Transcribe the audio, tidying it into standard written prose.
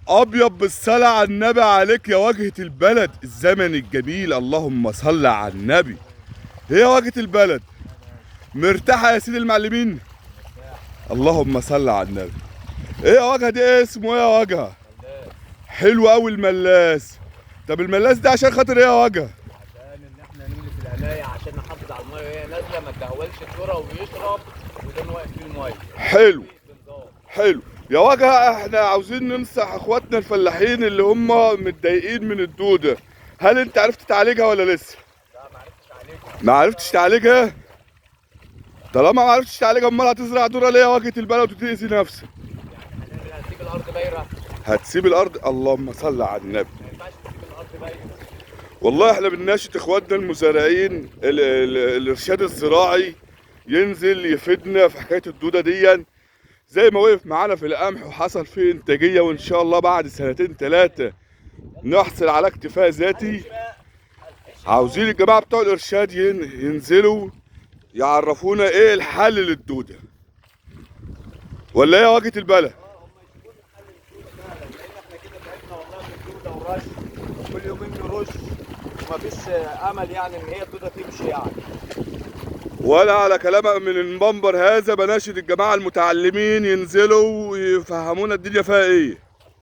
ابيض بالصلاة على النبي عليك يا واجهة البلد، الزمن الجميل، اللهم صل على النبي. هي واجهة البلد مرتاحة يا سيدي المعلمين؟ اللهم صل على النبي. ايه يا واجهة دي؟ ايه اسمه ايه يا واجهة؟ حلو قوي الملاس. طب الملاس ده عشان خاطر ايه يا واجهة؟ عشان ان احنا نملي في العناية عشان نحافظ على المية وهي نازلة، ما تدهولش الذرة ويشرب وده واقف فيه المية. حلو حلو يا واجهة. احنا عاوزين ننصح اخواتنا الفلاحين اللي هم متضايقين من الدودة. هل انت عرفت تعالجها ولا لسه؟ لا ما عرفتش عليك. ما عرفتش تعالجها؟ طالما ما عرفتش تعالجها امال هتزرع ذره ليه يا واجهة البلد وتأذي نفسك؟ يعني هنعمل هنسيب الأرض بايرة؟ هتسيب الارض؟ اللهم صل على النبي. ما ينفعش تسيب الأرض بايرة. والله احنا بنناشد اخواتنا المزارعين الارشاد الزراعي ينزل يفيدنا في حكايه الدوده دي، زي ما وقف معانا في القمح وحصل فيه انتاجيه، وان شاء الله بعد سنتين ثلاثه نحصل على اكتفاء ذاتي. عاوزين الجماعه بتوع الارشاد ينزلوا يعرفونا ايه الحل للدوده، ولا ايه يا واجهة البلد؟ لأن احنا كده تعبنا والله من الدودة والرش، وكل يومين نرش ومفيش أمل يعني إن هي الدودة تمشي يعني. ولا على كلام من المنبر هذا بناشد الجماعة المتعلمين ينزلوا ويفهمونا الدنيا فيها ايه.